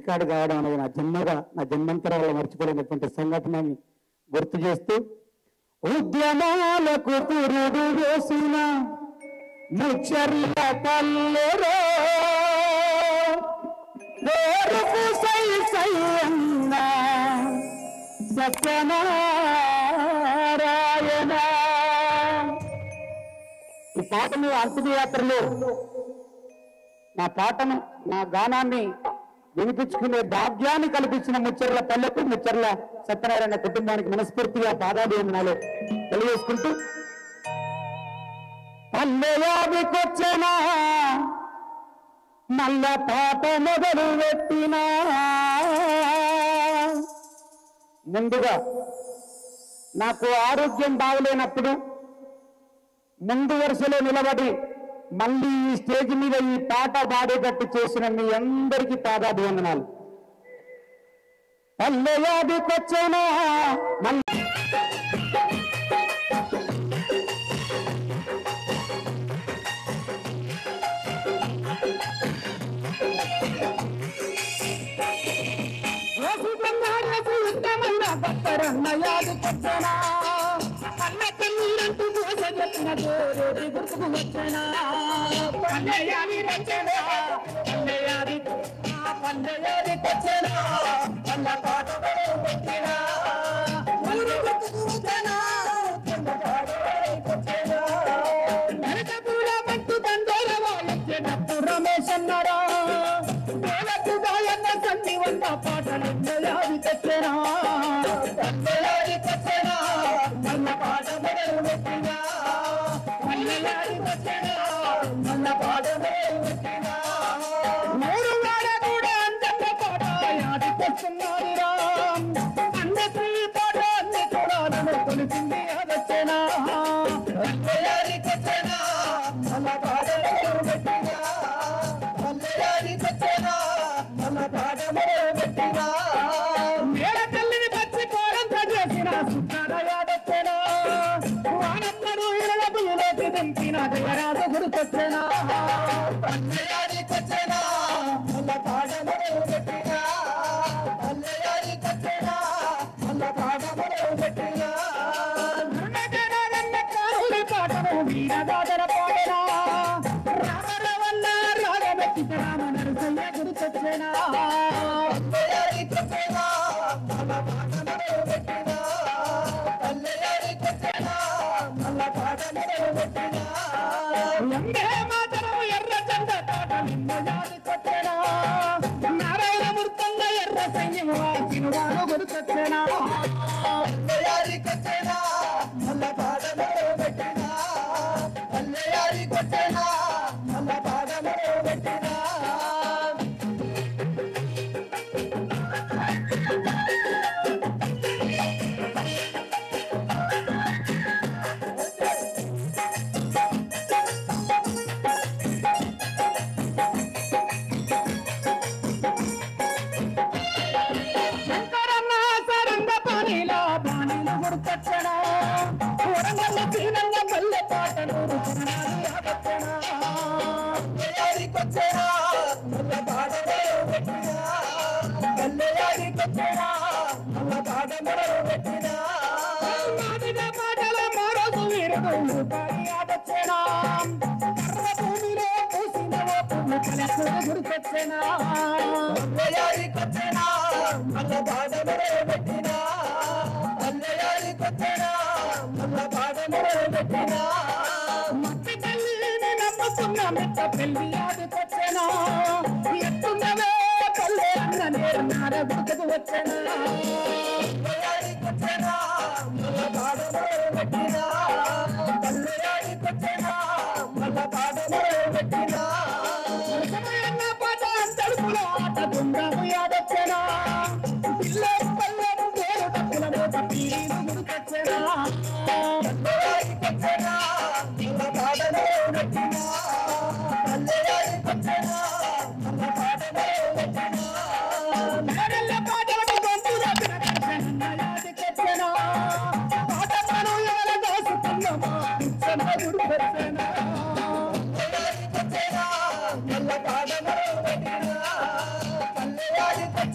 Record కావడం అనేది నా జన్మంతరాల మర్చిపోలేనటువంటి సంఘటనని గుర్తు చేస్తూ ఉద్యమాలకు పురుడు వేసిన ముచ్చర్ల పల్లెరో పేరుకు సై సై అన్న సత్యనారాయణ. ఈ పాటను అంతిమయాత్రలో నా గానాన్ని వినిపించుకునే భాగ్యాన్ని కల్పించిన ముచ్చర్ల పల్లెకు ముచ్చర్ల సత్యనారాయణ కుటుంబానికి మనస్ఫూర్తిగా పాదాభివందనాలు తెలియజేసుకుంటూ పల్లెయాదికొచ్చినా మల్ల పాట మొదలు పెట్టినా ముందుగా నాకు ఆరోగ్యం బాగలేనప్పుడు ముందు వరుసలో నిలబడి మళ్ళీ ఈ స్టేజ్ మీద ఈ పాట పాడేటట్టు చేసిన మీ అందరికీ పాదాభివందనాలు. పల్లెయాదికొచ్చినా అన్నయాదికొచ్చినా అన్న తల్లిరంటూ దోశ చెప్పిన గోరేడి గుర్తుకు వచ్చినా పల్లెయాదికొచ్చినా పల్లెయాదికొచ్చినా అన్న పాట పెట్టినా గుర్తుకు వచ్చినా నరకపూల మట్టు దండోర వాయించినట్టు రమేష్ అన్నారా దేవకు గాయన్న సంధి వంట పాటలు యాదికొచ్చినా గురుకొచ్చినా పల్లెయాదికొచ్చినా మల్ల పాట మొదలు పెట్టినా పల్లెయాదికొచ్చినా మల్ల పాట మొదలు పెట్టినా పాటను వీరదాదర పాడనా రామరవన్న రాగమెత్తి రామ నరసయ్య గురుకొచ్చినా పల్లెయాదికొచ్చినా మల్ల పాట మొదలు పెట్టినా పల్లెయాదికొచ్చినా మల్ల పాట మొదలు పెట్టినా మాతరం ఎర్ర చంద తోట నిన్న యాదికొచ్చినా నారాయణమూర్తంగా ఎర్ర సైన్యం వాచిన వారు గురుకొచ్చినా పల్లెయాదికొచ్చినా మల్ల పాట మొదలు పెట్టినా పల్లెయాదికొచ్చినా మల్ల పాట మొదలు పెట్టినా గురుకొచ్చినా వరంగల్ తీరంగా పల్లె పాటలు పల్లెయాదికొచ్చినా మల్ల పాట మొదలు పెట్టినా పల్లెయాదికొచ్చినా మల్ల పాట మొదలు పెట్టినా మాదిన పాటల మరోజు వీరుడు యాదొచ్చినా కర్ర భూమిలో పూసిన పువ్వు కలెక్టర్ గురుకొచ్చినా పల్లెయాదికొచ్చినా మల్ల పాట మొదలు పెట్టినా పల్లెయాదికొచ్చినా మల్ల పాట మొదలు పెట్టినా మట్టి తల్లిని నమ్ముకున్న మెట్ట పెళ్లి యాదికొచ్చినా ఎత్తున్నవే పల్లె అన్న నేర్నార గుర్తుకు వచ్చినా పల్లెయాదికొచ్చినా మల్ల పాట మొదలు పెట్టినా పల్లెయాదికొచ్చినా మల్ల పాట మొదలు పెట్టినా అన్న పాట తలుపులో ఆట దుండము యాదొచ్చినా పిల్ల పల్లె పేరు తప్పులను పట్టిను గురుకొచ్చినా పల్లెయాదికొచ్చినా మల్ల పాట మొదలు పెట్టినా పల్లెయాదికొచ్చినా మల్ల పాట మొదలు పెట్టినా నేరెళ్ళ పాటలకు గొంతు రాసిన కృష్ణన్న యాదికొచ్చినా పాట మనం ఎవర దాసుకున్నామా కృష్ణ గురుకొచ్చినా పల్లెయాదికొచ్చినా మల్ల పాట మొదలు పెట్టినా పల్లెయాదికొచ్చినా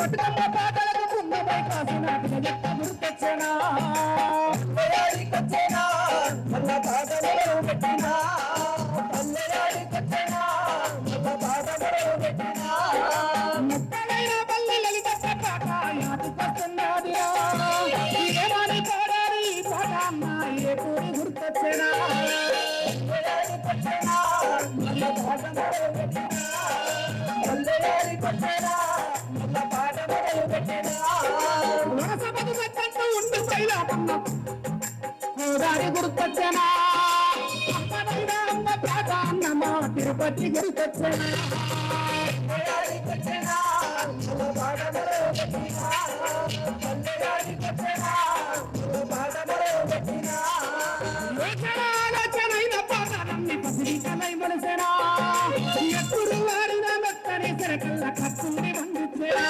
బతుకమ్మ పాటలకు పున్నమై కాసిన జట్ట గుర్తొచ్చేనా పల్లెయాడికొచ్చేనా మల్ల పాట మొదలు పెట్టినా పల్లెయాడికొచ్చేనా మల్ల పాట మొదలు పెట్టినా ముక్కలైన పల్లె లలిత పాట యాదికొస్తున్నదిరా ఇదేమని పాడాలి ఈ పాట అమ్మాయి ఏ పూరి గుర్తొచ్చేనా పల్లెయాడికొచ్చేనా మల్ల పాట మొదలు పెట్టినా పల్లెయాడికొచ్చేనా మల్ల పాట మొదలు పెట్టినా వరసపది పెట్టంటూ ఉండి పైలాపన్న గోదారి గుర్తొచ్చేనా అమ్మనైనా అమ్మ పాట అన్నమా తిరుపతి గుర్తొచ్చేనా పల్లెయాడికొచ్చేనా మల్ల పాట మొదలు పెట్టినా పల్లెయాడికొచ్చేనా మల్ల పాట మొదలు పెట్టినా ఆలోచనైన పాటలన్నీ పసిరికలై మలిసేనా ఎప్పుడు వాడిన మెత్తని సెరకల్ల కత్తుల్ని వందించేనా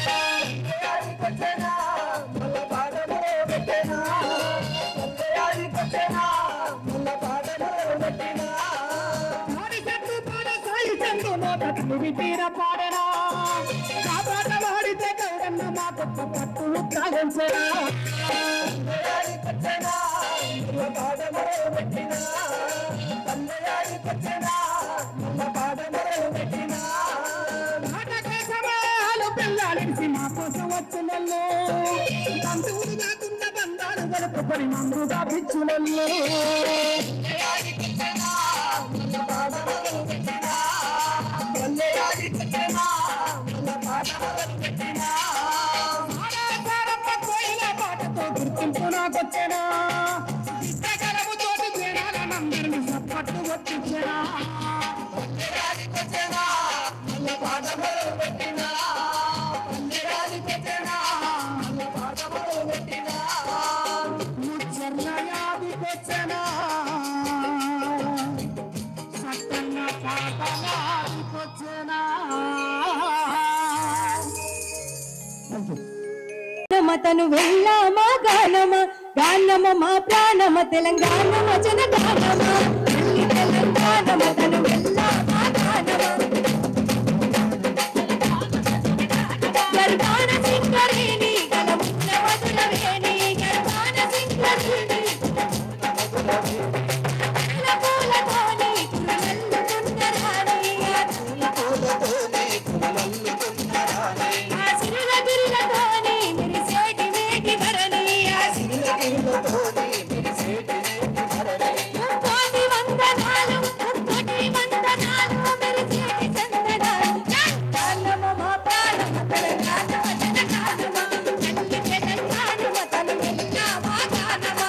పల్లెయాడికొచ్చేనా మల్ల పాట మొదలు పెట్టేనా పల్లెయాడికొచ్చేనా మల్ల పాట మొదలు పెట్టినా పాడి చెట్టు పాడ సాయి చెందు నోటలు విటీర పాడేనా ఆ పాట వాడితే కౌరన్న మా గొప్ప పట్టులు త్రాగించేనా పల్లెయాడికొచ్చేనా మల్ల పాట మొదలు పెట్టినా పల్లెయాడికొచ్చేనా మల్ల పాట మొదలు పెట్టినా నాటకేశమాలు పిల్లలిసి మా కోసం వచ్చినల్లో బంధువులు కాకుండా బంధాలు గలుపుకొని మందుగా పిచ్చులల్లో పల్లెయాడికొచ్చేనా మల్ల పాట మొదలు పెట్టినా పల్లెయాడికొచ్చేనా మల్ల పాట మొదలు పెట్టినా పోయిన పాటతో గుర్తింపు నాకొచ్చేనా ఇష్టకరముతోటి జనాలనందరినీ సప్పట్టు వచ్చిచ్చేనా పల్లెయాడికొచ్చేనా మల్ల పాట మొదలు పెట్టినా పల్లెయాడికొచ్చేనా మల్ల పాట మొదలు పెట్టినా ముచ్చర్ల యాదికొచ్చేనా సత్తన్న పాట యాదికొచ్చేనా తను వెళ్ళామా గానమ గానమ మా ప్రాణమ తెలంగాణమ జనగానమ తెలంగాణమ తను వెళ్ళామా గానమ గర్భాన సింగరేణి గలమున్న మధురవేణి గర్భాన సింగరేణి పూలతోని కురలల్లుకున్న రాణి ఆ సిరిలగిరిలతోని మిరిసేటి వేటి భరణి ఆ ముక్కోటి వందనాలు ముక్కోటి వందనాలు మెరిసేటి చందనాలు గానమ మా ప్రాణమ తెలంగాణమ జనగానమ తల్లి తెలంగాణమ తను వెళ్ళామా గానమ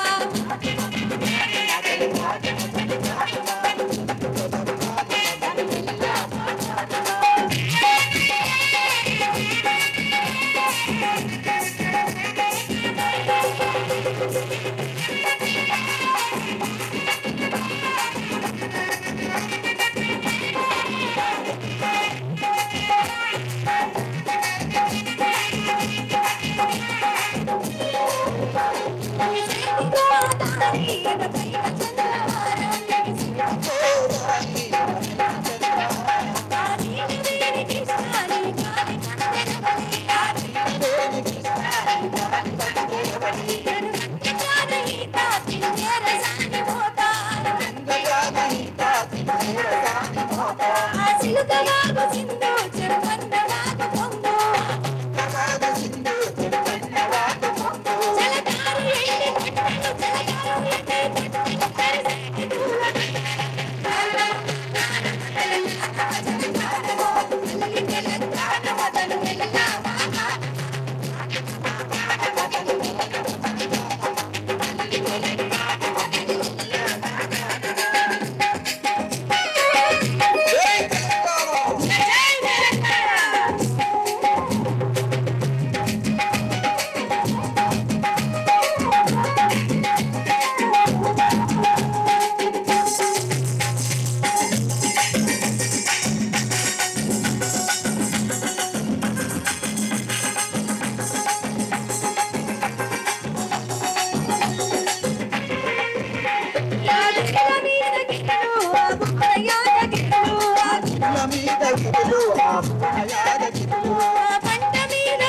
పంట మీద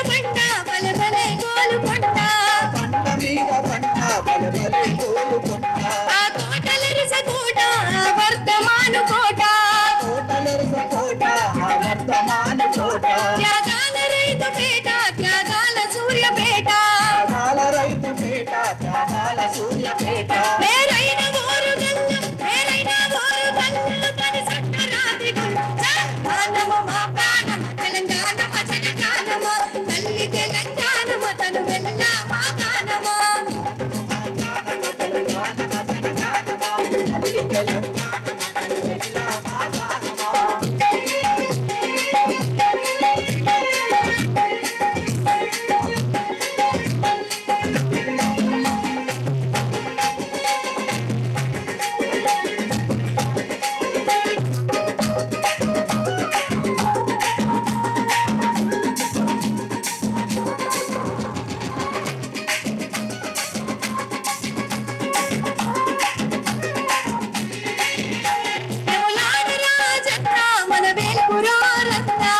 కొలుపురారన్నా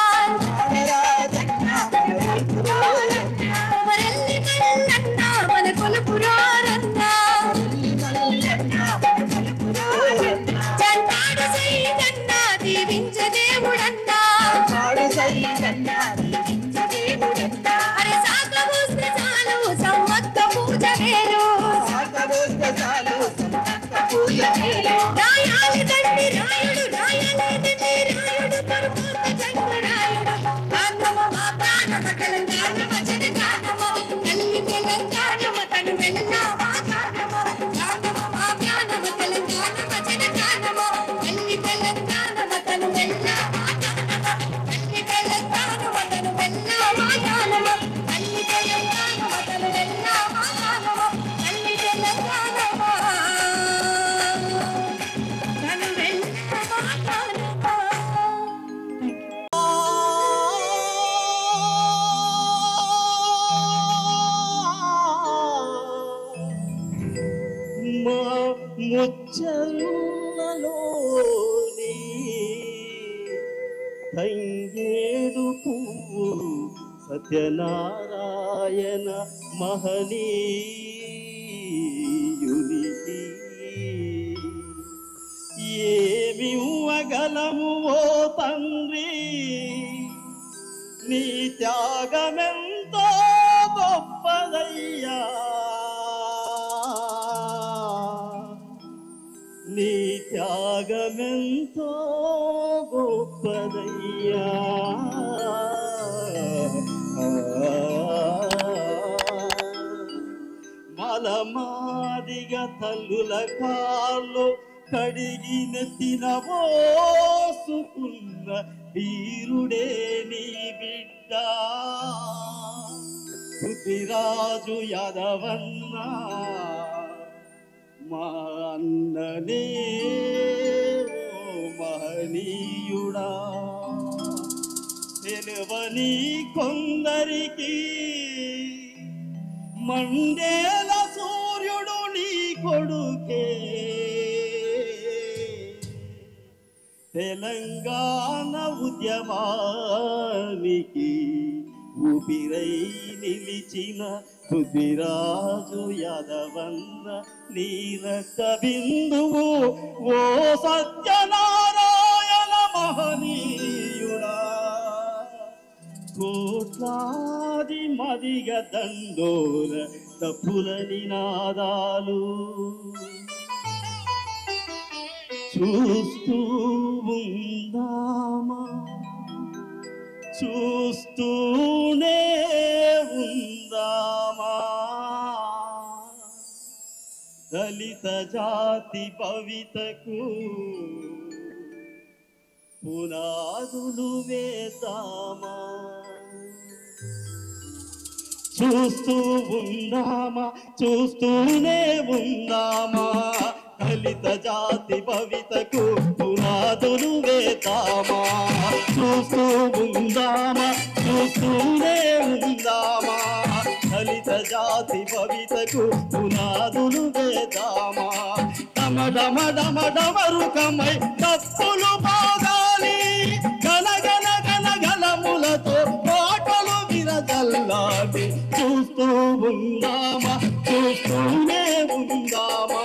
మరెల్లి మల్లన్న మన కొలుపురారన్నా చంటాడు సైదన్నా దీవించ దేవుడన్నా అరే సాగబోస్తే చాలు సమ్మక్క పూజ వేరు రాయాలి తండ్రి రాయుడు రాయలేదండి రాయుడు పరమాత్మ చంద్రరాయుడు కాంతమ మా ప్రాణమ తెలంగాణమ జనగానమ తల్లి తెలంగాణమ తను వెళ్ళా మా కానమ కాంతమ మా ప్రాణమ తెలంగాణమ జనగానమ తల్లి తెలంగాణమ తను వెళ్ళా మా కానమ తల్లి తెలంగాణమ తను వెళ్ళా మా కానమ తల్లి తెలంగాణమ తను వెళ్ళా మా కానమ తల్లి తెలంగాణమ ముచ్చల్లోని తంగేడు పువ్వు సత్యనారాయణ మహనీయునికి ఏమివ్వగలము ఓ తండ్రి నీ త్యాగమెంతో గొప్పదయ్యా నీ త్యాగమెంతో గొప్పదయ్యా మలమాదిగ తల్లుల కాళ్ళు కడిగి నెత్తిన పోసుకున్న వీరుడే నీ బిడ్డ పృథ్వీరాజు యాదవన్నా మా అన్ననే మహనీయుడా తెలువని కొందరికి మండేల సూర్యుడు నీ కొడుకే తెలంగాణ ఉద్యమానికి ఊపిరై నిలిచిన పృథ్వీరాజు యాదవన్న నీ రక్త బిందువు ఓ సత్యనారాయణ మహనీయుడా కోట్లాది మదిగ దండోర తప్పుల నినాదాలు చూస్తూ ఉందామా చూస్తూనే ఉందామా దళిత జాతి భవితకు పునాదులు వేద్దామా చూస్తూ ఉందామా చూస్తూనే ఉందామా దళిత జాతి భవితకు పునాదులు వేద్దామా చూస్తూ ఉందామా చూస్తూనే ఉందామా దళిత జాతి భవితకు పునాదులు వేద్దామా డమ డమ డమ డమరుకమై తప్పులు బాగాలి గనగన గనగలములతో పాటలు విరజల్లాలి చూస్తూ ఉందామా చూస్తూనే ఉందామా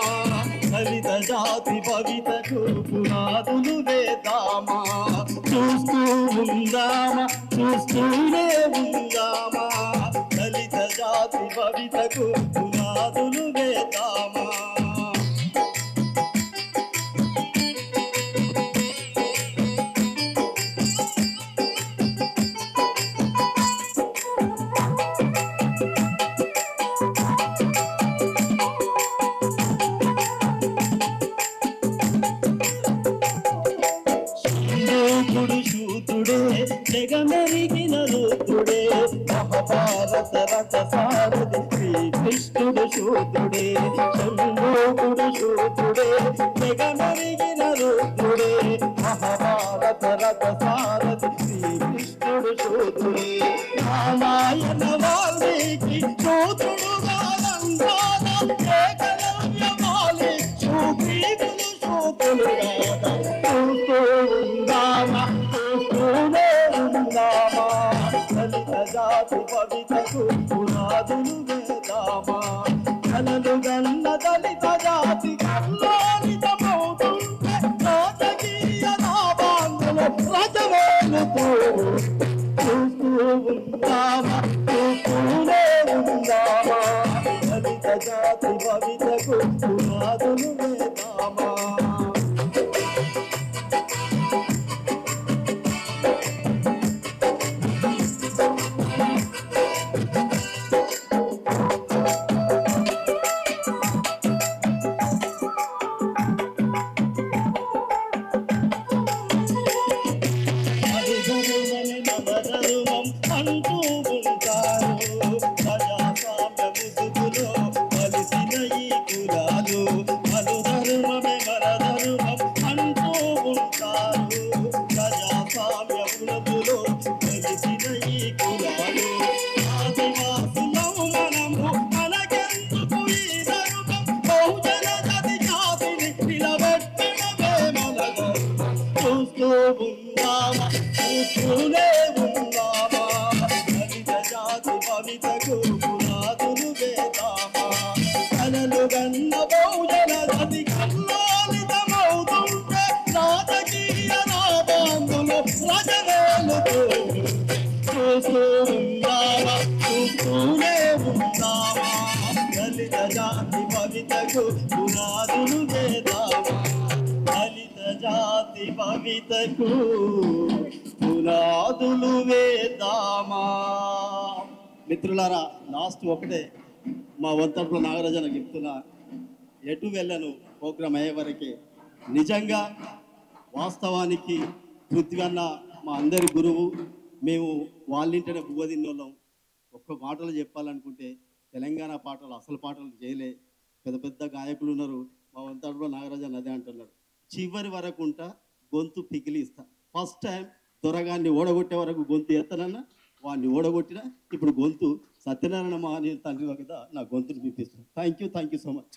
దళిత జాతి భవితకు పునాదులు వేద్దామా చూస్తూ ఉందామా చూస్తూనే ఉందామా దళిత జాతి భవితకు పునాదులు వేద్దామా జగమెరిగిన రుద్రుడే మహాభారత రథ సారథి శ్రీకృష్ణుడు శూద్రుడే శంభోగుడు శూద్రుడే జగమెరిగిన రుద్రుడే మహాభారత రథ సారథి శ్రీకృష్ణుడు శూద్రుడే రామాయణ వాల్మీకి శూద్రుడుగా రంగాన ఏకలవ్యమాలి శూద్రీకులు శూద్రులుగా చూస్తూ ఉందామా చూస్తూ జాతి భవితకు పునాదులు వేదామా కలలు గన్న దళిత జాతి కల్లోలితమవుతుంటే రాజకీయ లాభాంగులు రజవేలుతూ చూస్తూ ఉందామా చూస్తూనే ఉందామా దళిత జాతి భవితకు పునాదులు వేదామా దళిత జాతి భవితకు పునాదులు వేదామా దళిత జాతి భవితకు పునాదులు వేదామా. మిత్రులారా, లాస్ట్ ఒకటే మా వంతట్లో నాగరాజన చెప్తున్నా, ఎటు వెళ్ళను ప్రోగ్రాం అయ్యే వరకే. నిజంగా వాస్తవానికి పృథ్వీ అన్న మా అందరి గురువు, మేము వాళ్ళింటనే బువ్వ తిన్నోళ్ళం. ఒక్క మాటలు చెప్పాలనుకుంటే తెలంగాణ పాటలు అసలు పాటలు చేయలే, పెద్ద పెద్ద గాయకులు ఉన్నారు. మా వంతట్లో నాగరాజన్ అదే అంటున్నాడు, చివరి వరకు ఉంటా గొంతు పిగిలి ఇస్తా. ఫస్ట్ టైం త్వరగాన్ని ఓడగొట్టే వరకు గొంతు ఎత్తనన్నా వాడిని ఓడగొట్టినా ఇప్పుడు గొంతు సత్యనారాయణ మహాని తండ్రి కదా నా గొంతుని చూపిస్తాను. Thank you so much.